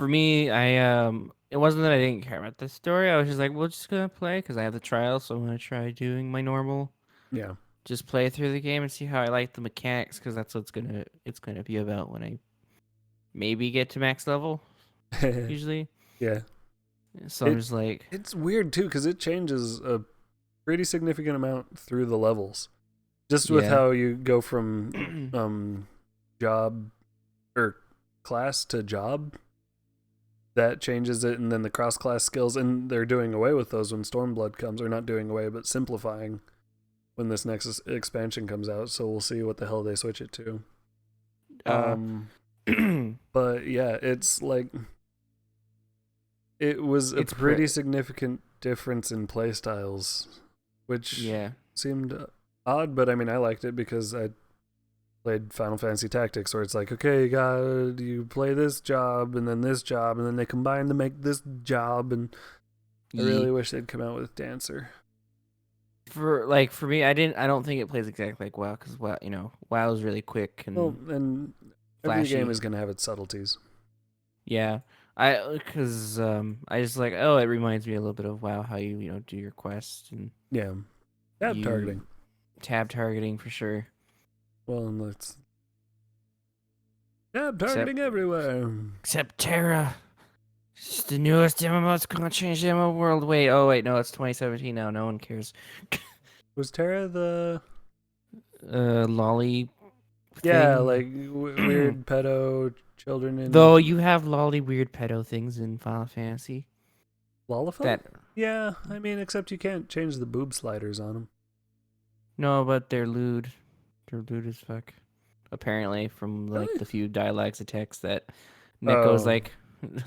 For me, it wasn't that I didn't care about the story. I was just like, well, just gonna play because I have the trial, so I'm gonna try doing my normal, Yeah. just play through the game and see how I like the mechanics because that's what it's gonna be about when I maybe get to max level usually. Yeah. So I'm It just like, it's weird too because it changes a pretty significant amount through the levels. Just with yeah, how you go from job or class to job, that changes it, and then the cross class skills, and they're doing away with those when Stormblood comes, or not doing away, but simplifying when this next expansion comes out. So we'll see what the hell they switch it to. uh, Um, but yeah, it's like it was a it's pre pretty significant difference in playstyles, which yeah. seemed odd, but I mean, I liked it because I played Final Fantasy Tactics, where it's like, okay, you play this job and then this job, and then they combine to make this job, and I really Ye. wish they'd come out with Dancer. For me, I don't think it plays exactly like WoW because WoW is really quick Well, and and every game flashy. is gonna have its subtleties. Yeah, I just like, oh, it reminds me a little bit of WoW, how you do your quests and Yeah, tab targeting. you tab targeting for sure. Well, and let's tab Except targeting everywhere. except Terra, it's the newest MMO. It's gonna change the MMO world. Wait, no, it's 2017 now. No one cares. Was Terra the Lolly yeah, thing. like weird pedo children Though in you have lolly weird pedo things in Final Fantasy. Lalafell? That Yeah, I mean, except you can't change the boob sliders on them. no, but they're lewd. They're lewd as fuck. Apparently, from like Really? the few dialects of text that Neko's Oh, like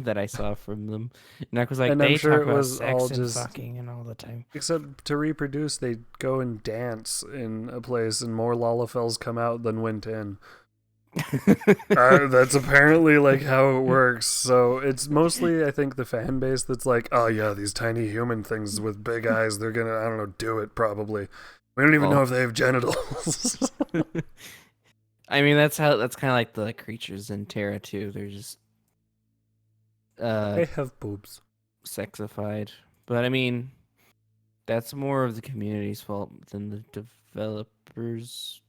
that I saw from them. Neko's like and I'm they sure talk it about was all sex and just fucking and all the time. except to reproduce, they go and dance in a place, and more Lalafells come out than went in. That's apparently like how it works. So it's mostly, I think, the fan base that's like, oh yeah, these tiny human things with big eyes, they're gonna, I don't know, do it probably. We don't even know Well, if they have genitals. I mean that's kind of like the creatures in Terra too. They're just uh They have boobs. sexified. But I mean that's more of the community's fault than the developers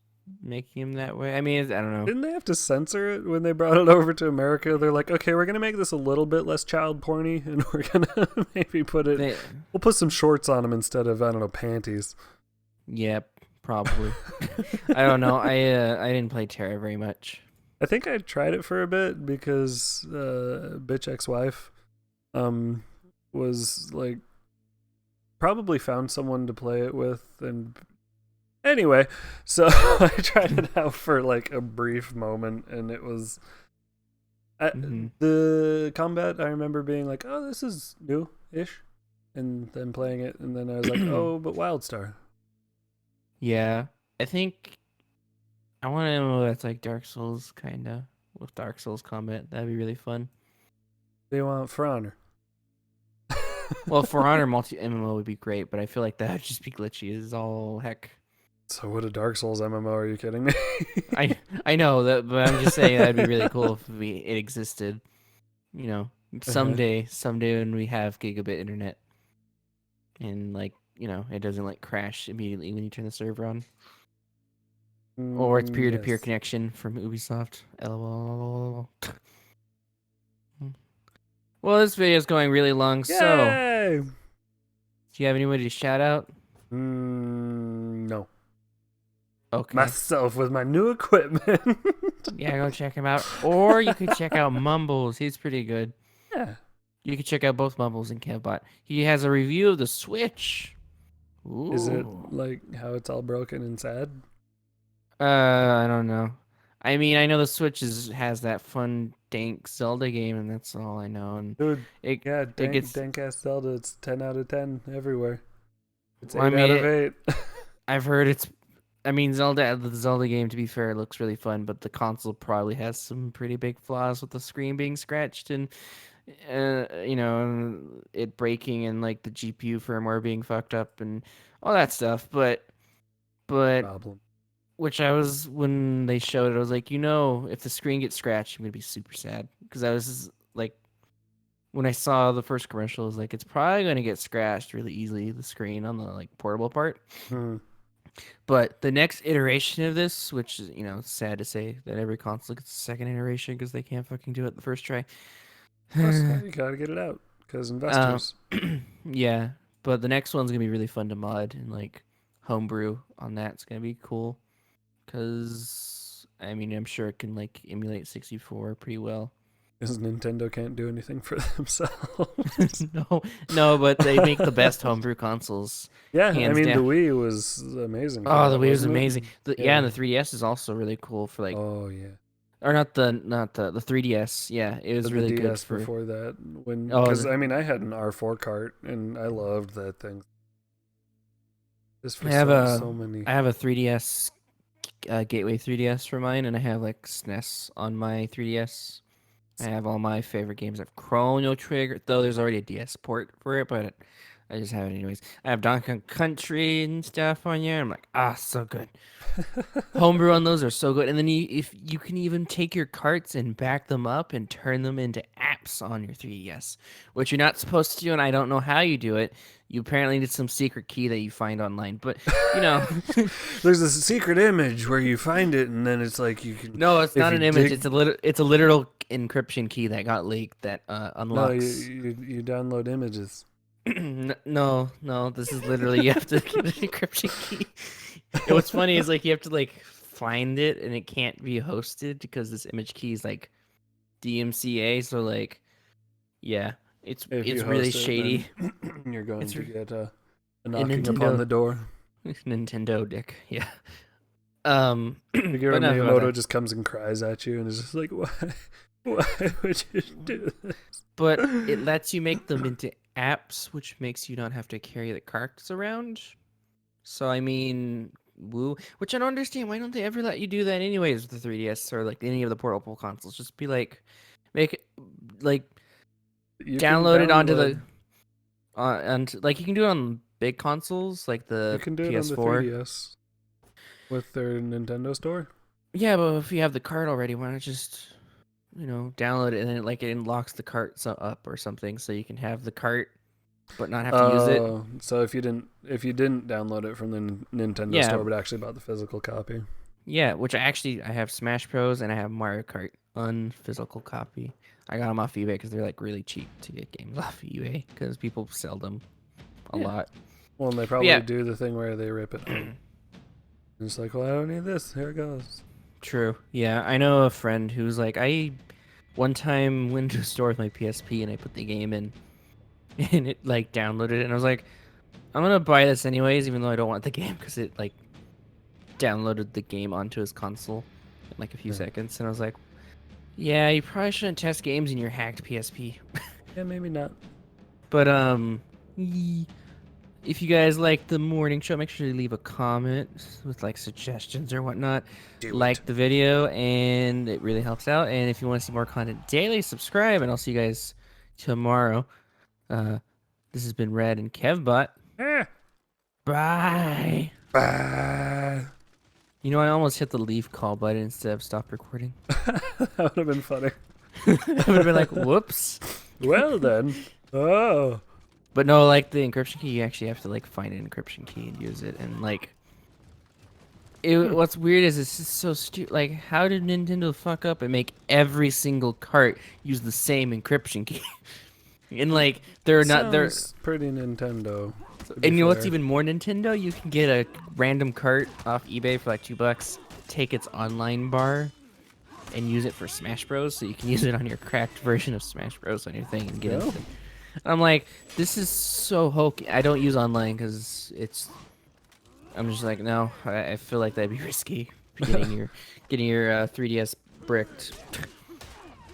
making them that way. I mean, I don't know. Didn't they have to censor it when they brought it over to America? They're like, okay, we're gonna make this a little bit less child porny, and we're gonna maybe They we'll put some shorts on them instead of, I don't know, panties. Yep, probably. I don't know. I didn't play Terra very much. I think I tried it for a bit because bitch ex-wife um was like probably found someone to play it with, and anyway, so I tried it out for like a brief moment, and it was Hmm. the combat. I remember being like, oh, this is new-ish, and then playing it, and then I was like, oh, but Wildstar. Yeah, I think I want to know that's like Dark Souls kind of with Dark Souls combat. That'd be really fun. They want For Honor. Well, For Honor multi MMO would be great, but I feel like that would just be glitchy as all heck. So what a Dark Souls MMO? Are you kidding me? I I know that, but I'm just saying that'd be really cool if it existed. You know, Uh-huh. someday when we have gigabit internet and like it doesn't like crash immediately when you turn the server on. Or it's peer to peer Yes. connection from Ubisoft. LOL. Well, this video is going really long, so Yay! do you have anybody to shout out? No. Okay. Myself with my new equipment. Yeah, go check him out. Or you could check out Mumbles. He's pretty good. Yeah. You could check out both Mumbles and Kevbot. He has a review of the Switch. Is it Ooh. like how it's all broken and sad? I don't know. I mean, I know the Switch has that fun dank Zelda game, and that's all I know. And Dude, it yeah, it dank, gets. dank ass Zelda. It's 10 out of 10 everywhere. It's Well, I 8 mean, out of 8. I've heard it's. I mean, the Zelda game, to be fair, looks really fun, but the console probably has some pretty big flaws with the screen being scratched and, it breaking and like the GPU firmware being fucked up and all that stuff. But Problem. which I was when they showed it, I was like, if the screen gets scratched, I'm gonna be super sad because I was like, when I saw the first commercial, I was like, it's probably going to get scratched really easily, the screen on the like portable part. Hmm. But the next iteration of this, which is, you know, sad to say that every console gets a second iteration because they can't fucking do it the first try. Plus, you gotta get it out because Um, investors. yeah, but the next one's gonna be really fun to mod and like homebrew on that. It's gonna be cool because I mean I'm sure it can like emulate 64 pretty well. Because Nintendo can't do anything for themselves. No, no, but they make the best homebrew consoles, Yeah, I hands mean the down. Wii was amazing. For Oh, that, the Wii was wasn't it? amazing. Yeah, and the 3DS is also really cool for like, Oh yeah. or not the 3DS. Yeah, it was The really good DS for. before that, when Oh, because I mean I had an R4 cart and I loved that thing. Just for I have so many. I have a 3DS Gateway 3DS for mine, and I have like SNES on my 3DS. I have all my favorite games. I have Chrono Trigger, though there's already a DS port for it, but I just have it anyways. I have Donkey Kong Country and stuff on here. I'm like, so good. Homebrew on those are so good, and then if you can even take your carts and back them up and turn them into apps on your 3DS, which you're not supposed to do, and I don't know how you do it. You apparently need some secret key that you find online, but you know, There's a secret image where you find it, and then it's like you can. no, it's If not you an image. dig, It's a literal encryption key that got leaked that no, unlocks. you download images. No, this is literally you have to get an encryption key. And what's funny is like you have to like find it and it can't be hosted because this image key is like DMCA. So like, yeah, If it's you really host it, shady. then you're going It's to get a in knocking upon Nintendo. the door. Nintendo dick. Yeah. Figure But enough about Miyamoto that. just comes and cries at you and is just like, why? Why would you do this? But it lets you make them into apps, which makes you not have to carry the carts around. So I mean, woo, which I don't understand. Why don't they ever let you do that anyways with the 3DS or like any of the portable consoles? Just be like, make it like You can download it onto the download. and like you can do it on big consoles like You the can do it on the PS4. 3DS with their Nintendo store. Yeah, but if you have the cart already, why not just download it and then like it unlocks the cart up or something so you can have the cart but not have to use it. So if you didn't download it from the Nintendo Yeah, store, but actually bought the physical copy. yeah. Which I have Smash Bros and I have Mario Kart unphysical copy. I got them off eBay because they're like really cheap to get games off eBay because people sell them a Yeah. lot. Well, and they probably Yeah. do the thing where they rip it out. And it's like, well, I don't need this. Here it goes. True. Yeah, I know a friend who's like, I one time went to a store with my PSP and I put the game in, and it like downloaded it, and I was like, I'm gonna buy this anyways, even though I don't want the game because it like downloaded the game onto his console in like a few Yeah. seconds, and I was like, yeah, you probably shouldn't test games in your hacked PSP. Yeah, maybe not. But if you guys like the morning show, make sure to leave a comment with like suggestions or whatnot. Like the video, and it really helps out. And if you want to see more content daily, subscribe, and I'll see you guys tomorrow. This has been Red and KevBot. Eh. Bye. Bye. You know, I almost hit the leave call button instead of stop recording. That would have been funny. I would have been like, whoops. Well then. Oh. But no, like the encryption key, you actually have to like find an encryption key and use it. And like, what's weird is it's just so stupid. Like, how did Nintendo fuck up and make every single cart use the same encryption key? And like, they're not there. Sounds pretty Nintendo. And you know what's even more Nintendo? You can get a random cart off eBay for like $2, take its online bar, and use it for Smash Bros. So you can use it on your cracked version of Smash Bros. On your thing and get Yeah. it. I'm like, this is so hokey. I don't use online because I'm just like, no, I feel like that'd be risky. Getting your 3DS bricked.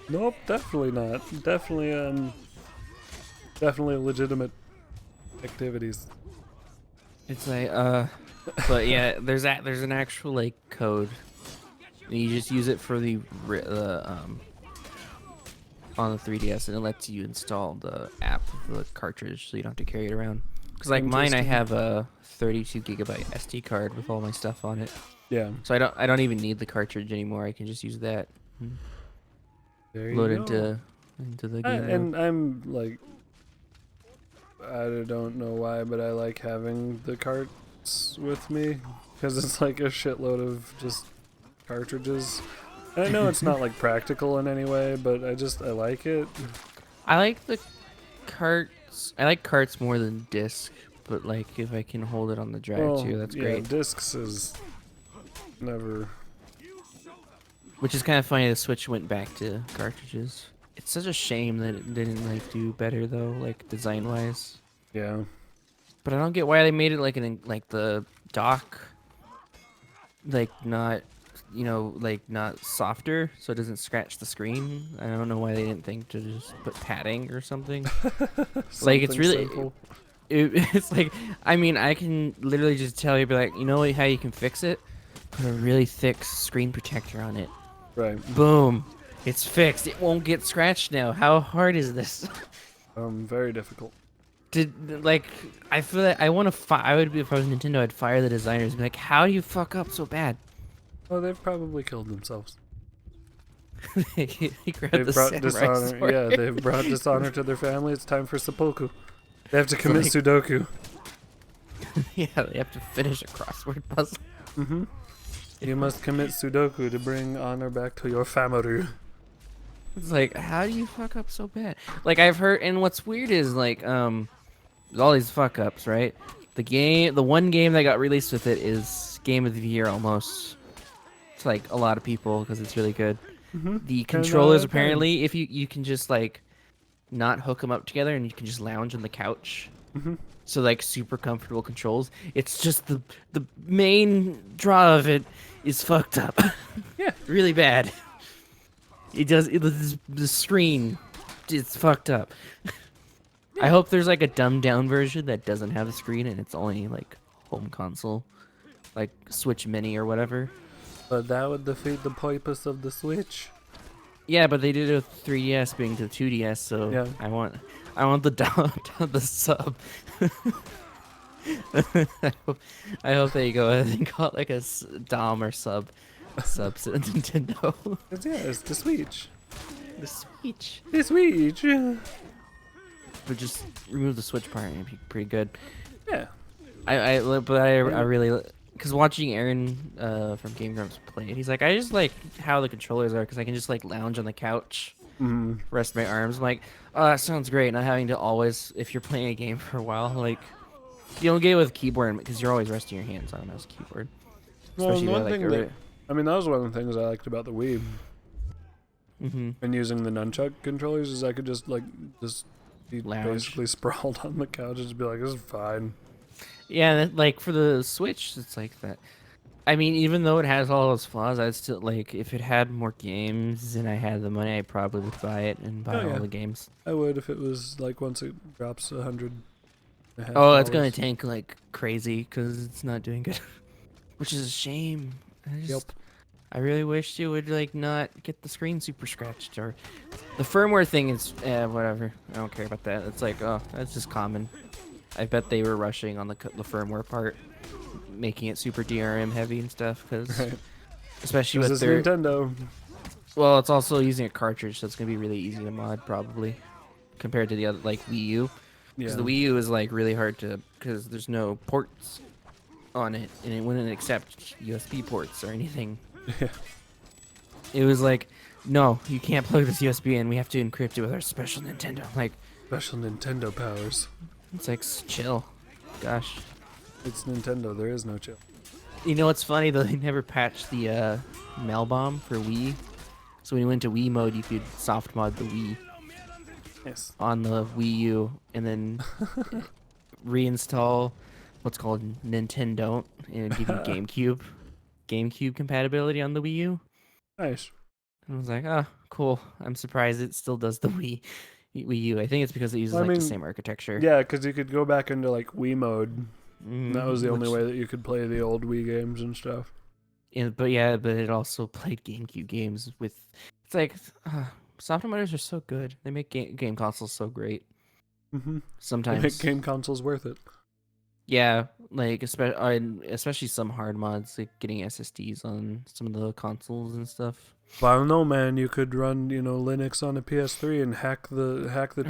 Nope, definitely not. Definitely legitimate activities. It's like, but yeah, there's an actual like code. And you just use it for the on the 3DS, and it lets you install the app of the cartridge, so you don't have to carry it around. Because like mine, I Interesting. have a 32 gigabyte SD card with all my stuff on it, Yeah. so I don't even need the cartridge anymore. I can just use that. There Load you go. into into the game mode. And I'm like, I don't know why, but I like having the carts with me because it's like a shitload of just cartridges. And I know it's not like practical in any way, but I like it. I like the carts. I like carts more than disc, but like if I can hold it on the drive Well, too, that's yeah, great. discs is never. Which is kind of funny. The Switch went back to cartridges. It's such a shame that it didn't like do better though, like design wise. Yeah. But I don't get why they made it like like the dock, like not, like not softer, so it doesn't scratch the screen. I don't know why they didn't think to just put padding or something. Like it's Something really, simple. it's like, I mean, I can literally just tell you, be like, you know how you can fix it? Put a really thick screen protector on it. Right. Boom. It's fixed. It won't get scratched now. How hard is this? Very difficult. Like, I feel like I want to. I would be, if I was Nintendo, I'd fire the designers and be like, how do you fuck up so bad? Oh, they've probably killed themselves. He grabbed They've the brought samurai dishonor. sword. Yeah, they've brought dishonor to their family. It's time for seppuku. They have to commit like- Sudoku. Yeah, they have to finish a crossword puzzle. Mm-hmm. You must commit Sudoku to bring honor back to your family. It's like, how do you fuck up so bad? Like I've heard, and what's weird is like, there's all these fuck ups, right? The one game that got released with it is Game of the Year almost. It's like a lot of people because it's really good. Mm-hmm. The controllers apparently, if you can just like not hook them up together and you can just lounge on the couch. Mm-hmm. So like super comfortable controls. It's just the main draw of it is fucked up. Yeah. Really bad. The screen, it's fucked up. I hope there's like a dumbed down version that doesn't have a screen and it's only like home console, like Switch Mini or whatever. But that would defeat the purpose of the Switch. Yeah, but they did it with 3DS being to 2DS, so Yeah. I want the the sub. I hope they go ahead and call it like a Dom or sub to Nintendo. Yeah, it's the Switch. The Switch. The Switch. But just remove the Switch part and it'd be pretty good. Yeah. I really, because watching Aaron from Game Grumps play it, he's like, I just like how the controllers are because I can just like lounge on the couch, rest my arms. I'm like, oh, that sounds great. Not having to always, if you're playing a game for a while, like you don't get it with keyboard because you're always resting your hands on a mouse keyboard. Well, Especially one like thing that, I mean, that was one of the things I liked about the Wii and using the nunchuck controllers is I could just be Lounge. basically sprawled on the couch and just be like, this is fine. Yeah, like for the Switch, it's like that. I mean, even though it has all those flaws, I'd still like if it had more games and I had the money, I probably would buy it and buy all the games. I would if it was like once it drops $100. Oh, it's gonna tank like crazy because it's not doing good, which is a shame. I really wish it would like not get the screen super scratched or the firmware thing is whatever. I don't care about that. It's like, oh, that's just common. I bet they were rushing on the firmware part, making it super DRM heavy and stuff because especially with their Nintendo. Well, it's also using a cartridge, so it's gonna be really easy to mod probably compared to the other like Wii U. Because the Wii U is like really hard to, because there's no ports on it, and it wouldn't accept USB ports or anything. Yeah. It was like, no, you can't plug this USB in. We have to encrypt it with our special Nintendo. Like, Special Nintendo powers. it's like chill. Gosh. It's Nintendo. There is no chill. You know what's funny though? They never patched the Malbomb for Wii. So when you went to Wii mode, you could soft mod the Wii. Yes. On the Wii U and then reinstall what's called Nintendo and give you GameCube compatibility on the Wii U. Nice. And I was like, oh, cool. I'm surprised it still does the Wii U. I think it's because it uses the same architecture. Yeah, because you could go back into like Wii mode. That was the only which- way that you could play the old Wii games and stuff. but it also played GameCube games with. It's like soft modders are so good. They make game consoles so great. Mm-hmm. Sometimes Make game consoles worth it. Yeah, like especially some hard mods, like getting SSDs on some of the consoles and stuff. But I don't know, man. You could run, Linux on a PS3 and hack the